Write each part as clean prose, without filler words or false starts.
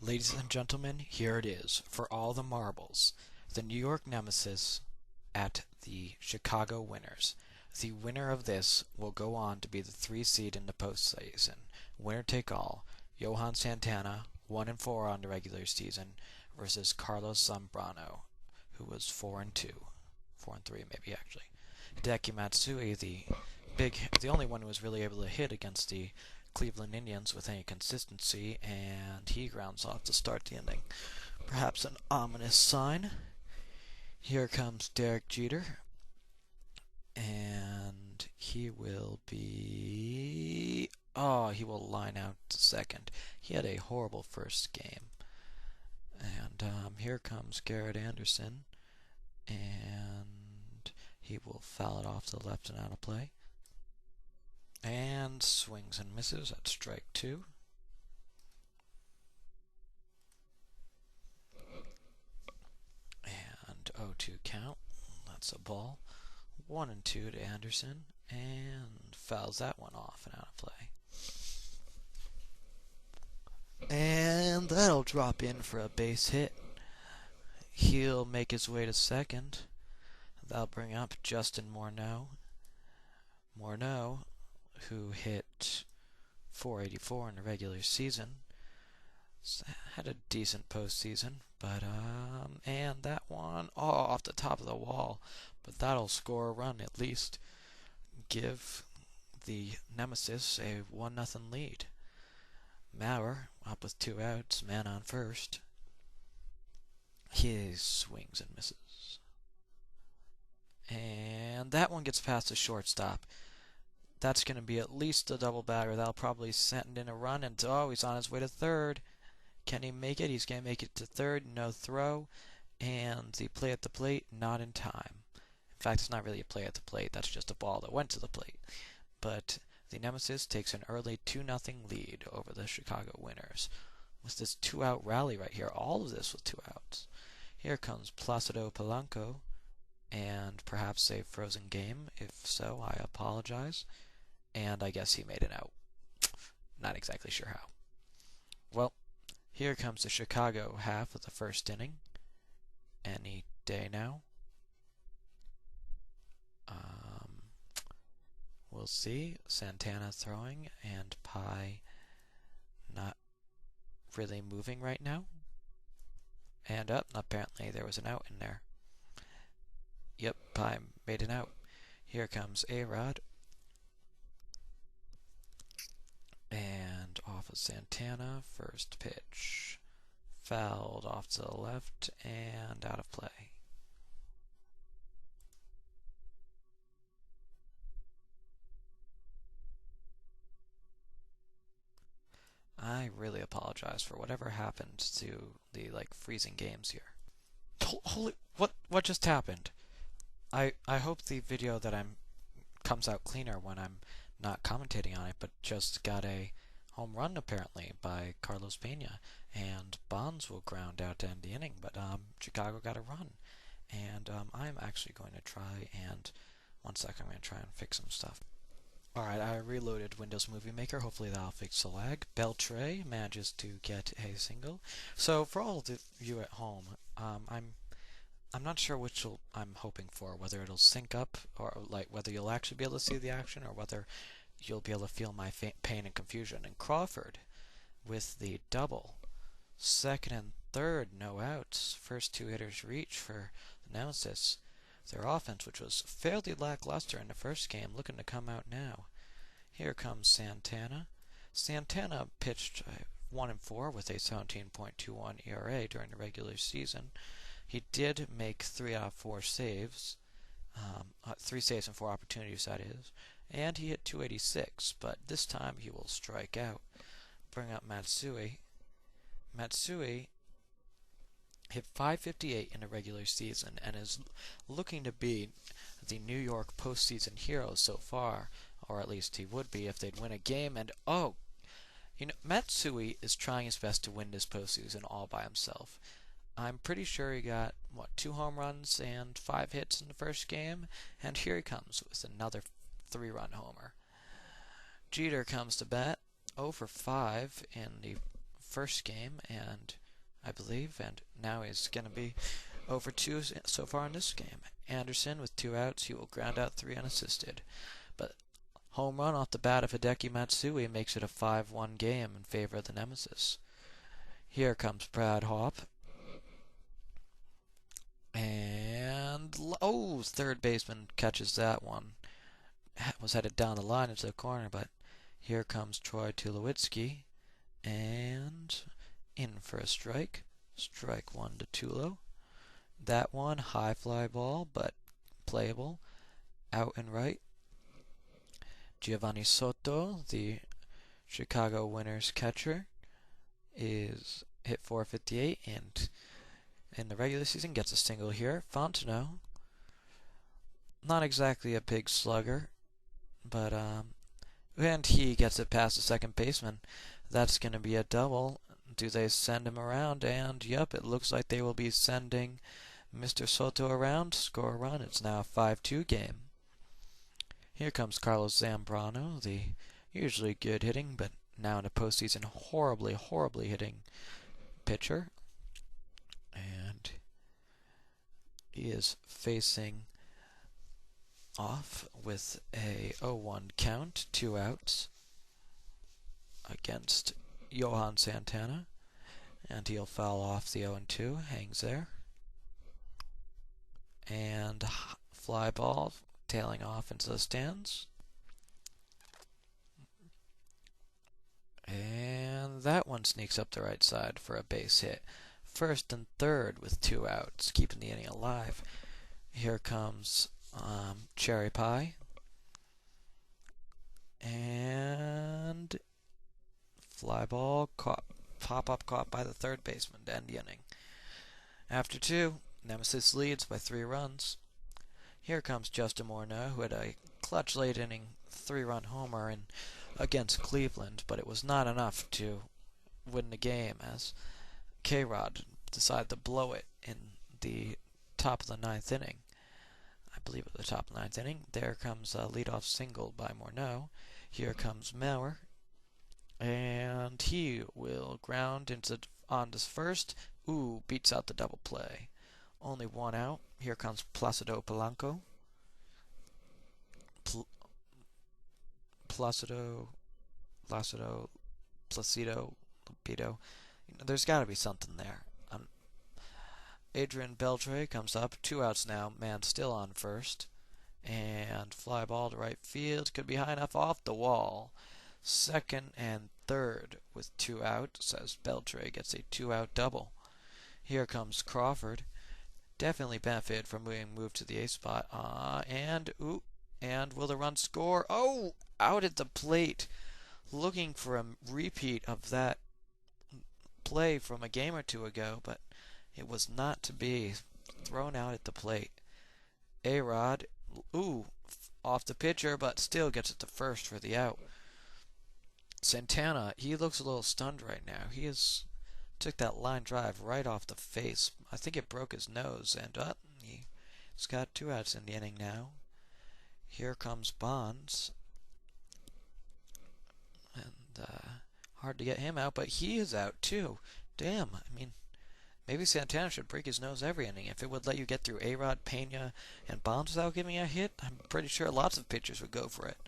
Ladies and gentlemen, here it is, for all the marbles. The New York Nemesis at the Chicago Winners. The winner of this will go on to be the 3 seed in the postseason. Winner take all. Johan Santana, 1-4 on the regular season, versus Carlos Zambrano, who was 4-2. 4-3 maybe actually. Hideki Matsui, the only one who was really able to hit against the Cleveland Indians with any consistency, and he grounds off to start the inning. Perhaps an ominous sign. Here comes Derek Jeter, and he will line out to second. He had a horrible first game. And here comes Garrett Anderson, and he will foul it off to the left and out of play. And swings and misses at strike 2. And 0-2 count. That's a ball. 1-2 to Anderson, and fouls that one off and out of play. And that'll drop in for a base hit. He'll make his way to second. That'll bring up Justin Morneau. Morneau, who hit .484 in the regular season, had a decent postseason, but and that one off the top of the wall, but that'll score a run at least, give the Nemesis a 1-0 lead. Maurer up with 2 outs, man on first. He swings and misses, and that one gets past the shortstop. That's going to be at least a double bagger. That'll probably send in a run, and he's on his way to third. Can he make it? He's going to make it to third. No throw, and the play at the plate, not in time. In fact, it's not really a play at the plate. That's just a ball that went to the plate. But the Nemesis takes an early 2-0 lead over the Chicago Winners with this 2-out rally right here. All of this with 2 outs. Here comes Placido Polanco, and perhaps a frozen game. If so, I apologize. And I guess he made an out. Not exactly sure how. Well, here comes the Chicago half of the first inning. Any day now. We'll see. Santana throwing, and Pye not really moving right now. And apparently there was an out in there. Yep, Pye made an out. Here comes A-Rod. And off of Santana, first pitch. Fouled off to the left and out of play. I really apologize for whatever happened to the freezing games here. Holy, what just happened? I hope the video that comes out cleaner when I'm not commentating on it, but just got a home run apparently by Carlos Pena, and Bonds will ground out to end the inning, but Chicago got a run, and I'm actually going to try and one second, I'm going to try and fix some stuff. Alright, I reloaded Windows Movie Maker. Hopefully that'll fix the lag. Beltre manages to get a single. So for all of you at home, I'm not sure which I'm hoping for, whether it'll sync up, or whether you'll actually be able to see the action, or whether you'll be able to feel my pain and confusion. And Crawford with the double. Second and third, no outs. First 2 hitters reach for the Nemesis. Their offense, which was fairly lackluster in the first game, looking to come out now. Here comes Santana. Santana pitched 1-4 with a 17.21 ERA during the regular season. He did make 3 out of 4 saves, 3 saves and 4 opportunities, that is, and he hit .286, but this time he will strike out. Bring up Matsui. Matsui hit .558 in the regular season and is looking to be the New York postseason hero so far, or at least he would be if they'd win a game. And Matsui is trying his best to win this postseason all by himself. I'm pretty sure he got 2 home runs and 5 hits in the first game, and here he comes with another 3-run homer. Jeter comes to bat, 0 for 5 in the first game, and I believe, and now he's going to be over 2 so far in this game. Anderson with 2 outs, he will ground out 3 unassisted. But home run off the bat of Hideki Matsui makes it a 5-1 game in favor of the Nemesis. Here comes Brad Hop. And, oh, third baseman catches that one. Was headed down the line into the corner, but here comes Troy Tulowitzki. And in for a strike. Strike 1 to Tulo. That one, high fly ball, but playable. Out and right. Giovanni Soto, the Chicago Winners catcher, is hit .458 and in the regular season gets a single here. Fontenot, not exactly a big slugger, but and he gets it past the second baseman. That's going to be a double. Do they send him around? And yep, it looks like they will be sending Mr. Soto around. Score a run. It's now a 5-2 game. Here comes Carlos Zambrano, the usually good hitting, but now in the postseason horribly hitting pitcher. And he is facing off with a 0-1 count, 2 outs against Johan Santana. And he'll foul off the 0-2, hangs there. And fly ball tailing off into the stands. And that one sneaks up the right side for a base hit. First and third with 2 outs, keeping the inning alive. Here comes Cherry Pie. And fly ball caught, pop-up caught by the third baseman to end the inning. After 2, Nemesis leads by 3 runs. Here comes Justin Morneau, who had a clutch late inning 3-run homer against Cleveland, but it was not enough to win the game as K-Rod decided to blow it in the top of the 9th inning. I believe at the top of the 9th inning. There comes a leadoff single by Morneau. Here comes Maurer, and he will ground onto first. Ooh, beats out the double play. Only 1 out. Here comes Placido Polanco. Placido, Lupido. There's got to be something there. Adrian Beltre comes up. 2 outs now. Man still on first. And fly ball to right field. Could be high enough off the wall. Second and third with 2 outs as Beltre gets a 2-out double. Here comes Crawford. Definitely benefited from being moved to the A spot. And will the run score? Oh, out at the plate. Looking for a repeat of that play from a game or 2 ago, but it was not to be. Thrown out at the plate. A-Rod, off the pitcher, but still gets it to first for the out. Santana, he looks a little stunned right now. Took that line drive right off the face. I think it broke his nose, and he's got 2 outs in the inning now. Here comes Bonds. And hard to get him out, but he is out too. Damn, I mean, maybe Santana should break his nose every inning. If it would let you get through A-Rod, Pena, and Bonds without giving a hit, I'm pretty sure lots of pitchers would go for it.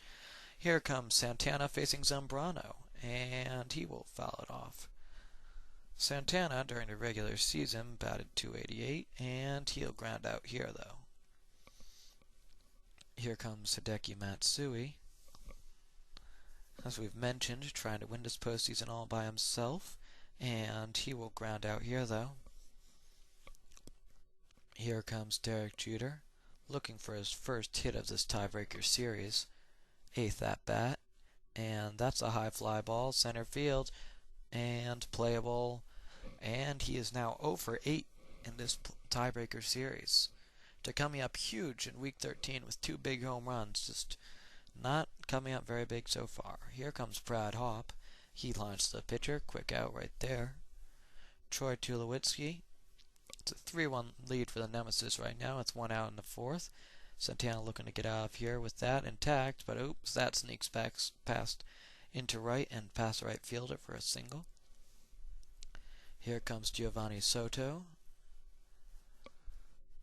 Here comes Santana facing Zambrano, and he will foul it off. Santana, during the regular season, batted .288, and he'll ground out here, though. Here comes Hideki Matsui. As we've mentioned, trying to win this postseason all by himself, and he will ground out here, though. Here comes Derek Jeter, looking for his first hit of this tiebreaker series. 8th at bat, and that's a high fly ball, center field, and playable, and he is now 0 for 8 in this tiebreaker series. To coming up huge in week 13 with 2 big home runs, just not coming up very big so far. Here comes Brad Hop. He launches the pitcher, quick out right there. Troy Tulowitzki. It's a 3-1 lead for the Nemesis right now. It's 1 out in the 4th. Santana looking to get out of here with that intact, but oops, that sneaks back past into right and past the right fielder for a single. Here comes Giovanni Soto.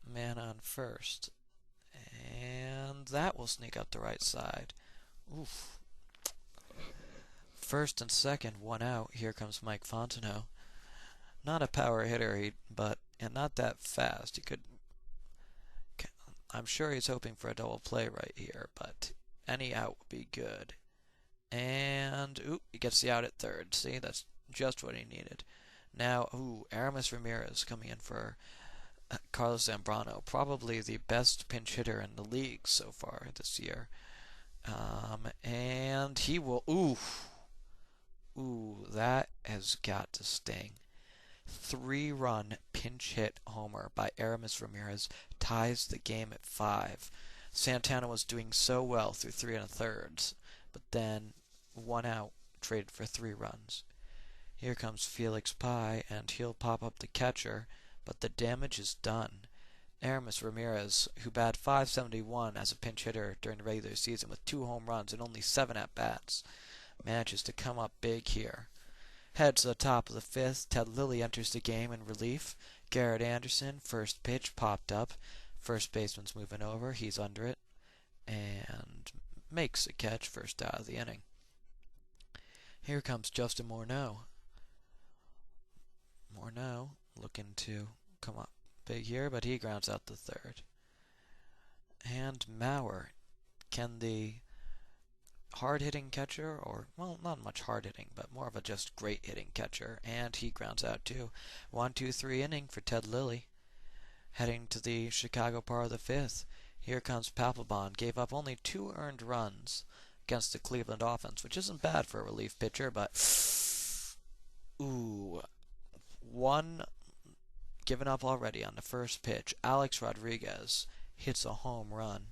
Man on first. And that will sneak up the right side. Oof. First and second, one out. Here comes Mike Fontenot. Not a power hitter, and not that fast. I'm sure he's hoping for a double play right here, but any out would be good. And, he gets the out at third. See, that's just what he needed. Now, Aramis Ramirez coming in for Carlos Zambrano, probably the best pinch hitter in the league so far this year. And he will, that has got to sting. 3-run pinch hit homer by Aramis Ramirez ties the game at 5. Santana was doing so well through 3 1/3, but then 1 out, traded for 3 runs. Here comes Felix Pie, and he'll pop up the catcher, but the damage is done. Aramis Ramirez, who batted .571 as a pinch hitter during the regular season with 2 home runs and only 7 at-bats, manages to come up big here. Head to the top of the 5th, Ted Lilly enters the game in relief. Garrett Anderson, first pitch, popped up. First baseman's moving over, he's under it, and makes a catch, first out of the inning. Here comes Justin Morneau. Morneau looking to come up big here, but he grounds out the 3rd. And Mauer, can the hard-hitting catcher, or, well, not much hard-hitting, but more of a just great-hitting catcher, and he grounds out too. 1-2-3 inning for Ted Lilly. Heading to the Chicago part of the 5th, here comes Papelbon. Gave up only 2 earned runs against the Cleveland offense, which isn't bad for a relief pitcher, but 1 given up already on the first pitch. Alex Rodriguez hits a home run.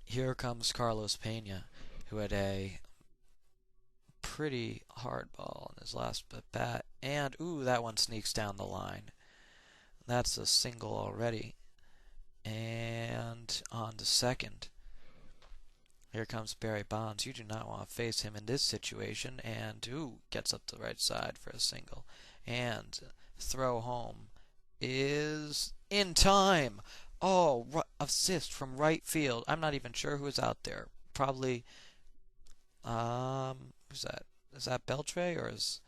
Here comes Carlos Pena, who had a pretty hard ball in his last bat, and that one sneaks down the line. That's a single already. And on to second. Here comes Barry Bonds. You do not want to face him in this situation, and gets up the right side for a single. And throw home is in time. Assist from right field. I'm not even sure who's out there. Probably, who's that? Is that Beltre or it's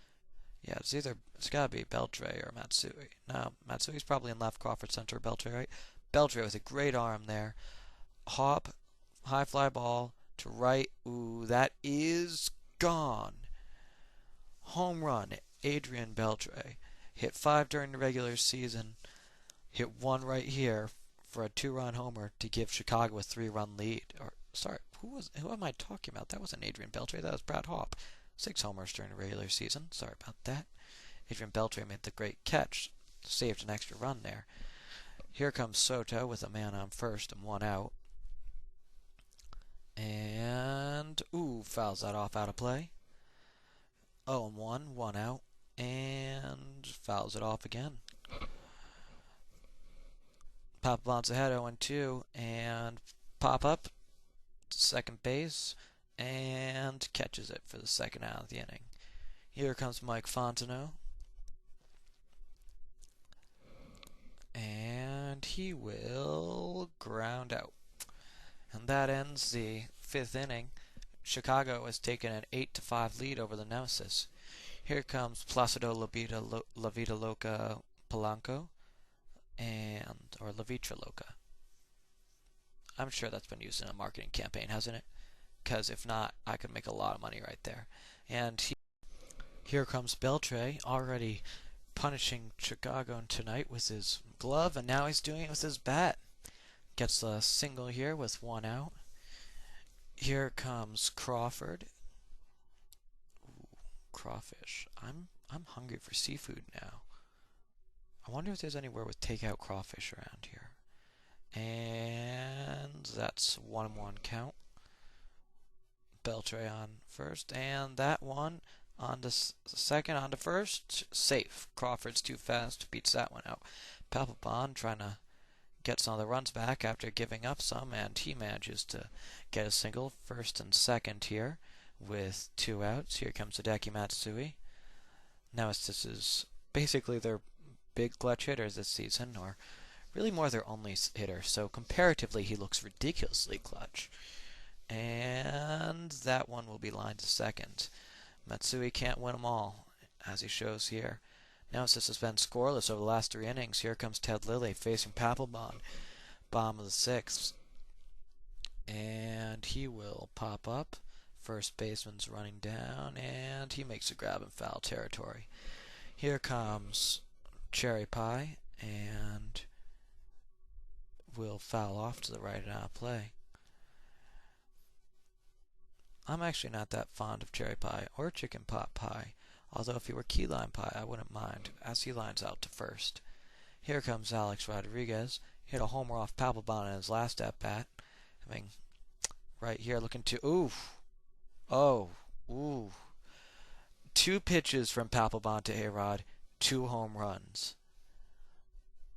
gotta be Beltre or Matsui. No, Matsui's probably in left, Crawford center, Beltre right. Beltre with a great arm there. Hop, high fly ball to right. That is gone. Home run, Adrian Beltre. Hit 5 during the regular season. Hit 1 right here for a 2-run homer to give Chicago a 3-run lead. Who am I talking about? That wasn't Adrian Beltre, that was Brad Hawpe. 6 homers during the regular season. Sorry about that. Adrian Beltre made the great catch. Saved an extra run there. Here comes Soto with a man on first and 1 out. And, fouls that off out of play. 0-1, 1 out. And fouls it off again. Papelbon's ahead 0-2, and pop up to second base and catches it for the 2nd out of the inning. Here comes Mike Fontenot, and he will ground out. And that ends the 5th inning. Chicago has taken an 8-5 lead over the Nemesis. Here comes Placido La Vida Loca Polanco, or La Vitra Loca. I'm sure that's been used in a marketing campaign, hasn't it? Because if not, I could make a lot of money right there. And here comes Beltre, already punishing Chicago tonight with his glove, and now he's doing it with his bat. Gets a single here with 1 out. Here comes Crawford. Crawfish. I'm hungry for seafood now. I wonder if there's anywhere with takeout crawfish around here. And that's 1-1 count. Beltre on first, and that one on to second, on to first. Safe. Crawford's too fast, beats that one out. Papelbon trying to get some of the runs back after giving up some, and he manages to get a single, first and second here with 2 outs. Here comes Hideki Matsui. Nemesis is basically their big clutch hitters this season, or really more their only hitter, so comparatively he looks ridiculously clutch. And that one will be lined to second. Matsui can't win them all, as he shows here. Nemesis has been scoreless over the last 3 innings. Here comes Ted Lilly facing Papelbon, bottom of the 6th. And he will pop up. First baseman's running down, and he makes a grab in foul territory. Here comes Cherry Pie, and will foul off to the right and out of play. I'm actually not that fond of cherry pie or chicken pot pie, although if he were key lime pie I wouldn't mind, as he lines out to first. Here comes Alex Rodriguez, hit a homer off Papelbon in his last at-bat, having right here looking to, ooh. 2 pitches from Papelbon to A-Rod, 2 home runs,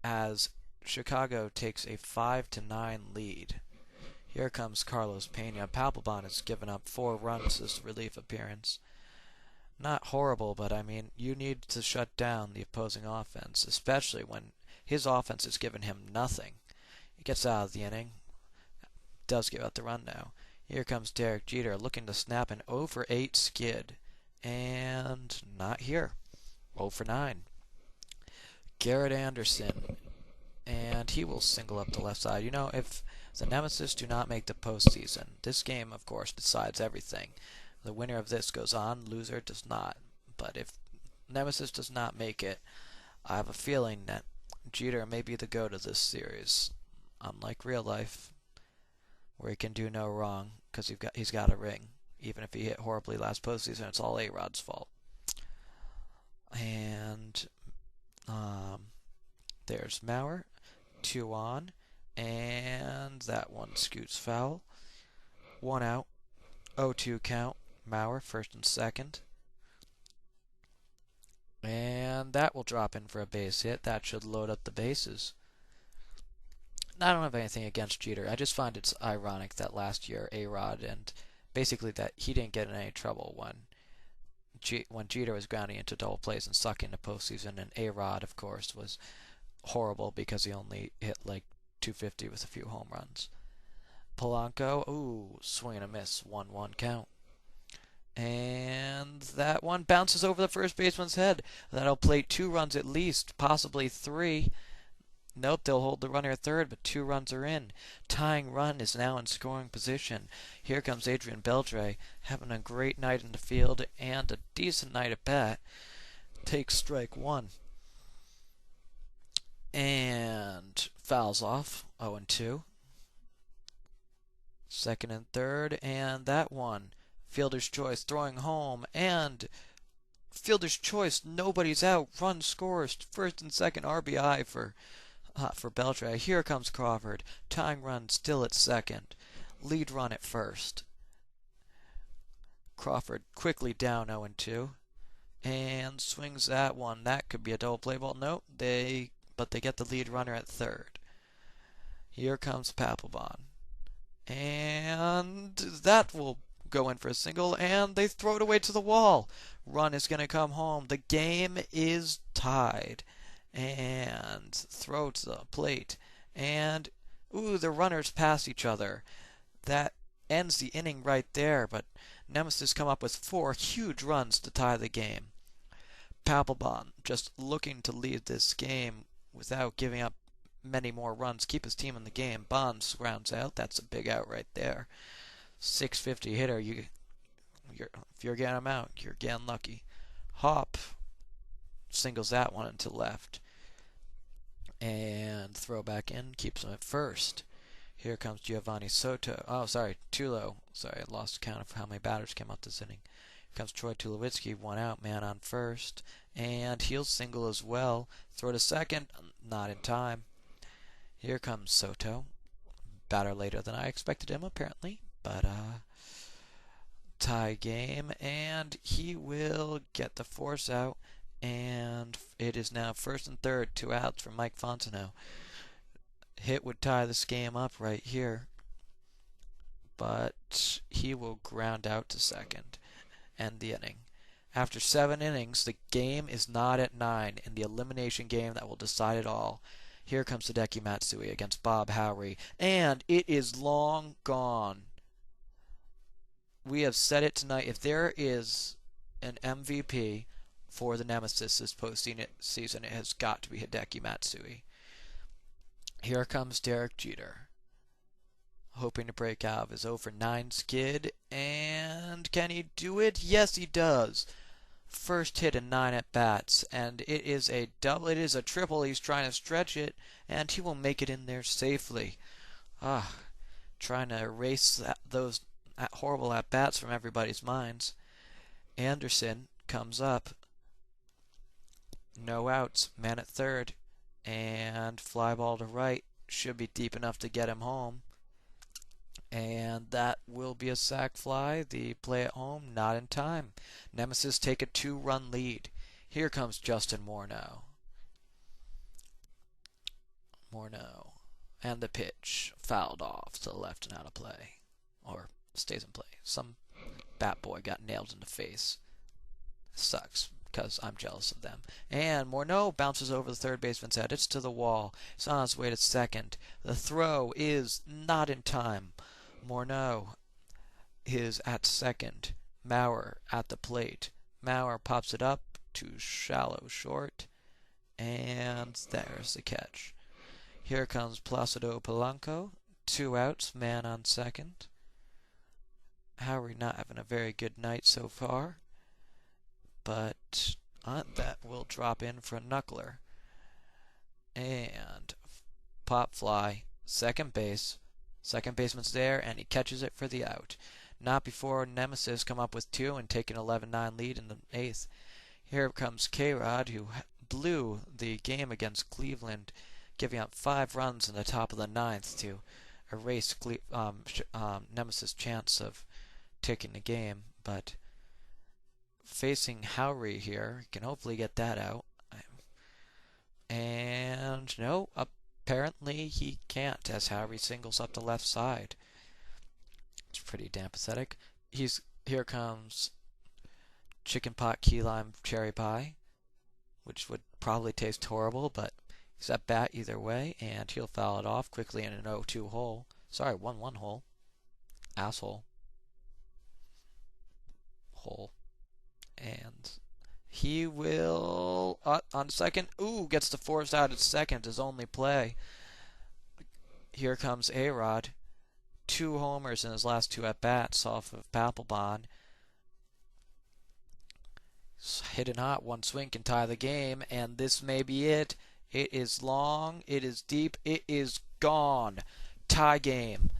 as Chicago takes a 5-9 lead. Here comes Carlos Pena. Papelbon has given up 4 runs this relief appearance. Not horrible, but I mean, you need to shut down the opposing offense, especially when his offense has given him nothing. He gets out of the inning, does give up the run now. Here comes Derek Jeter looking to snap an 0-for-8 skid, and not here. 0-for-9. Garrett Anderson, and he will single up the left side. You know, if the Nemesis do not make the postseason, this game, of course, decides everything. The winner of this goes on, loser does not. But if Nemesis does not make it, I have a feeling that Jeter may be the GOAT of this series. Unlike real life, where he can do no wrong, because he's got a ring. Even if he hit horribly last postseason, it's all A-Rod's fault. And there's Mauer, 2 on, and that one scoots foul. 1 out, 0-2 count. Mauer first and second. And that will drop in for a base hit. That should load up the bases. I don't have anything against Jeter. I just find it's ironic that last year A-Rod, and basically that he didn't get in any trouble when Jeter was grounding into double plays and sucking the postseason, and A-Rod, of course, was horrible because he only hit like 250 with a few home runs. Polanco, swing and a miss, 1-1 count. And that one bounces over the first baseman's head. That'll plate 2 runs at least, possibly 3. Nope, they'll hold the runner at third, but 2 runs are in. Tying run is now in scoring position. Here comes Adrian Beltre, having a great night in the field and a decent night at bat. Takes strike 1. And fouls off, 0-2. Second and third, and that one. Fielder's choice, throwing home, and fielder's choice, nobody's out. Run scores, first and second RBI for Beltre. Here comes Crawford. Tying run still at second. Lead run at first. Crawford quickly down 0-2. And swings that one. That could be a double play ball. Nope, but they get the lead runner at third. Here comes Papelbon. And that will go in for a single, and they throw it away to the wall. Run is going to come home. The game is tied. And throw to the plate. And, the runners pass each other. That ends the inning right there, but Nemesis come up with 4 huge runs to tie the game. Papelbon just looking to lead this game without giving up many more runs, keep his team in the game. Bonds rounds out. That's a big out right there. 650 hitter. If you're getting him out, you're getting lucky. Hop singles that one into left. And throw back in, keeps him at first. Here comes Giovanni Soto. Tulo. Sorry, I lost count of how many batters came out this inning. Here comes Troy Tulowitzki, 1 out, man on first. And he'll single as well. Throw to second, not in time. Here comes Soto. Batter later than I expected him, apparently. But, tie game. And he will get the force out. And it is now first and third, 2 outs for Mike Fontenot. Hit would tie this game up right here. But he will ground out to second. End the inning. After 7 innings, the game is not at 9 in the elimination game that will decide it all. Here comes Hideki Matsui against Bob Howry, and it is long gone. We have said it tonight. If there is an MVP for the Nemesis this postseason, it has got to be Hideki Matsui. Here comes Derek Jeter, hoping to break out of his 0-for-9 skid, and can he do it? Yes, he does. First hit in 9 at bats, and it is a double. It is a triple. He's trying to stretch it, and he will make it in there safely. Trying to erase those horrible at bats from everybody's minds. Anderson comes up. No outs. Man at third, and fly ball to right. Should be deep enough to get him home. And that will be a sac fly. The play at home, not in time. Nemesis take a 2-run lead. Here comes Justin Morneau. And the pitch fouled off to the left and out of play. Or stays in play. Some bat boy got nailed in the face. Sucks, because I'm jealous of them. And Morneau bounces over the third baseman's head. It's to the wall. It's on his way to second. The throw is not in time. Morneau is at second. Maurer at the plate. Maurer pops it up to shallow short. And there's the catch. Here comes Placido Polanco. 2 outs, man on second. Howry not having a very good night so far. But that will drop in for a knuckler. And pop fly. Second base. Second baseman's there, and he catches it for the out. Not before Nemesis come up with 2 and take an 11-9 lead in the 8th. Here comes K-Rod, who blew the game against Cleveland, giving up 5 runs in the top of the 9th to erase Nemesis' chance of taking the game. But facing Howry here, he can hopefully get that out. And no, apparently he can't, as Howry singles up the left side. It's pretty damn pathetic. Here comes chicken pot key lime cherry pie, which would probably taste horrible, but he's at bat either way, and he'll foul it off quickly in an 0-2 hole. Sorry, 1-1 hole. Asshole. Hole. And he will, on second, gets the force out at second, his only play. Here comes A-Rod. 2 homers in his last 2 at-bats off of Papelbon. Hitting hot, 1 swing can tie the game, and this may be it. It is long, it is deep, it is gone. Tie game.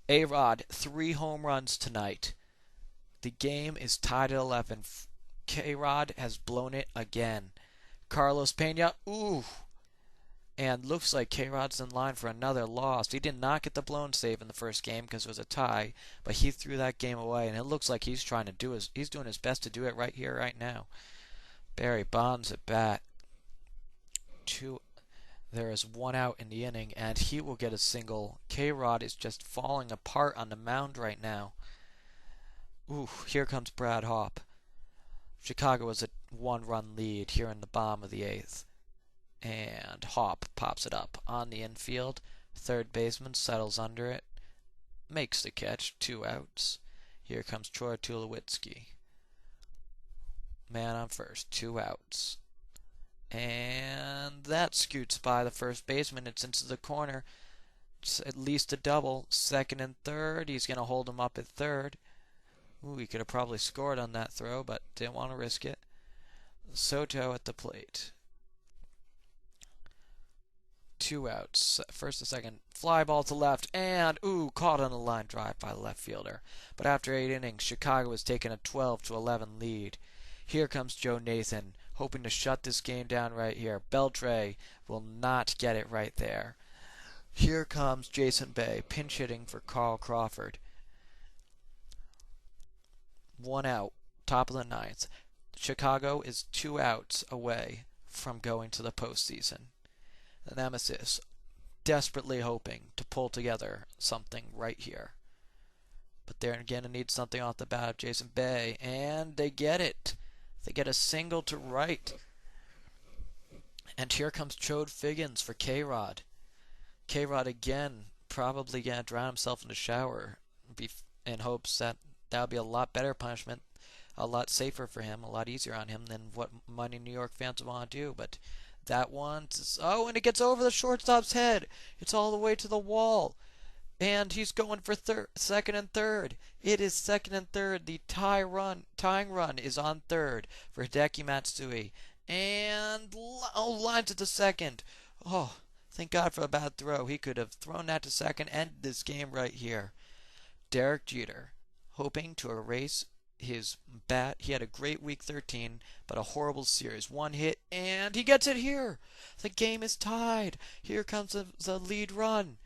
A-Rod, 3 home runs tonight. The game is tied at 11. K-Rod has blown it again. Carlos Pena, and looks like K-Rod's in line for another loss. He did not get the blown save in the first game because it was a tie, but he threw that game away, and it looks like he's doing his best to do it right here, right now. Barry Bonds at bat. There is 1 out in the inning, and he will get a single. K-Rod is just falling apart on the mound right now. Here comes Brad Hopp. Chicago was a 1-run lead here in the bottom of the 8th. And Hopp pops it up on the infield. Third baseman settles under it. Makes the catch. 2 outs. Here comes Troy Tulowitzki. Man on first. 2 outs. And that scoots by the first baseman. It's into the corner. It's at least a double. Second and third. He's going to hold him up at third. He could have probably scored on that throw, but didn't want to risk it. Soto at the plate. 2 outs. First and second. Fly ball to left, and caught on a line drive by the left fielder. But after 8 innings, Chicago has taken a 12-11 lead. Here comes Joe Nathan, hoping to shut this game down right here. Beltre will not get it right there. Here comes Jason Bay, pinch hitting for Carl Crawford. 1 out, top of the 9th. Chicago is 2 outs away from going to the postseason. The Nemesis desperately hoping to pull together something right here. but they're going to need something off the bat of Jason Bay, and they get it. They get a single to right. And here comes Chode Figgins for K-Rod. K-Rod again, probably going to drown himself in the shower in hopes that that'll be a lot better punishment, a lot safer for him, a lot easier on him than what Money New York fans want to do. But that one, oh, and it gets over the shortstop's head. It's all the way to the wall. And he's going for second and third. It is second and third. The tying run is on third for Hideki Matsui. And lines it to second. Oh, thank God for a bad throw. He could have thrown that to second, ended this game right here. Derek Jeter, hoping to erase his bat. He had a great week 13, but a horrible series. One hit, and he gets it here. The game is tied. Here comes the lead run.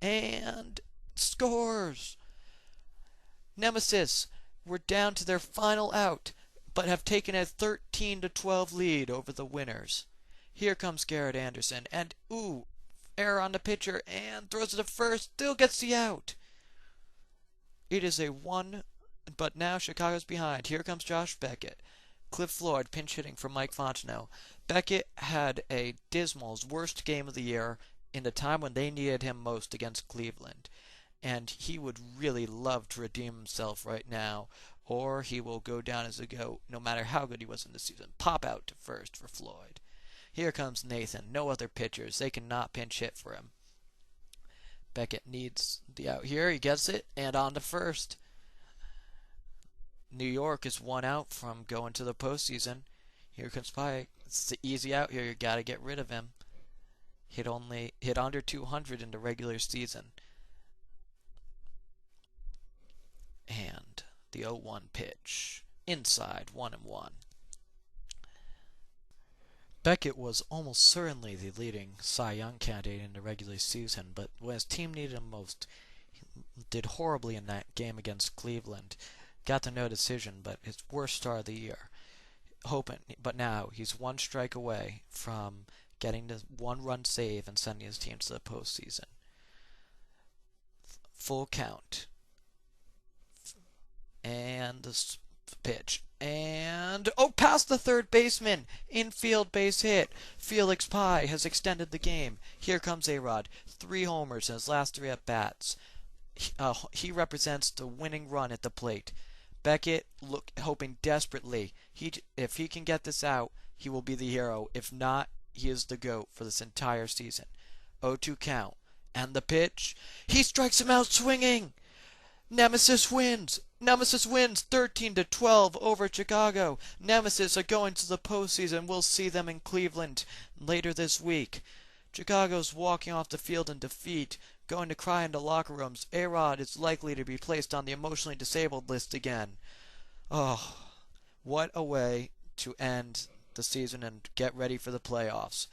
And scores. Nemesis were down to their final out, but have taken a 13-12 lead over the winners. Here comes Garrett Anderson, and error on the pitcher, and throws it to first, still gets the out. It is a 1, but now Chicago's behind. Here comes Josh Beckett. Cliff Floyd pinch hitting for Mike Fontenot. Beckett had a dismal's worst game of the year in the time when they needed him most against Cleveland. And he would really love to redeem himself right now, or he will go down as a GOAT no matter how good he was in the season. Pop out to first for Floyd. Here comes Nathan. No other pitchers. They cannot pinch hit for him. Beckett needs the out here. He gets it, and on to first. New York is 1 out from going to the postseason. Here comes Pike. It's the easy out here. You got to get rid of him. Hit under 200 in the regular season. And the 0-1 pitch. Inside, 1-1. Beckett was almost certainly the leading Cy Young candidate in the regular season, but when his team needed him most, he did horribly in that game against Cleveland. Got the no decision, but his worst start of the year. But now he's 1 strike away from getting the 1-run save and sending his team to the postseason. Full count. And the pitch. And, past the third baseman. Infield base hit. Felix Pye has extended the game. Here comes A-Rod. 3 homers in his last 3 at-bats. He represents the winning run at the plate. Beckett hoping desperately. If he can get this out, he will be the hero. If not, he is the GOAT for this entire season. 0-2 count. And the pitch. He strikes him out swinging. Nemesis wins. Nemesis wins 13-12 over Chicago. Nemesis are going to the postseason. We'll see them in Cleveland later this week. Chicago's walking off the field in defeat, going to cry in the locker rooms. A-Rod is likely to be placed on the emotionally disabled list again. Oh, what a way to end the season and get ready for the playoffs.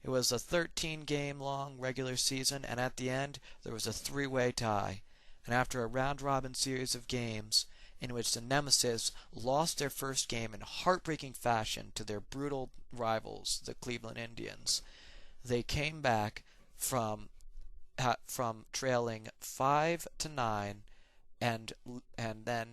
It was a 13-game-long regular season, and at the end, there was a 3-way tie. And after a round-robin series of games in which the Nemesis lost their first game in heartbreaking fashion to their brutal rivals, the Cleveland Indians, they came back from trailing 5-9, and then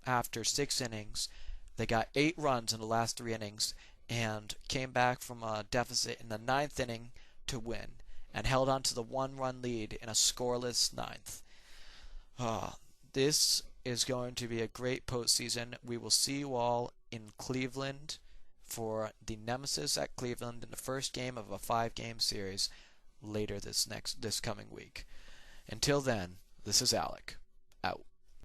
after 6 innings, they got 8 runs in the last 3 innings, and came back from a deficit in the 9th inning to win, and held on to the 1-run lead in a scoreless 9th. This is going to be a great postseason. We will see you all in Cleveland for the Nemesis at Cleveland in the first game of a 5-game series later this coming week. Until then, this is Alec.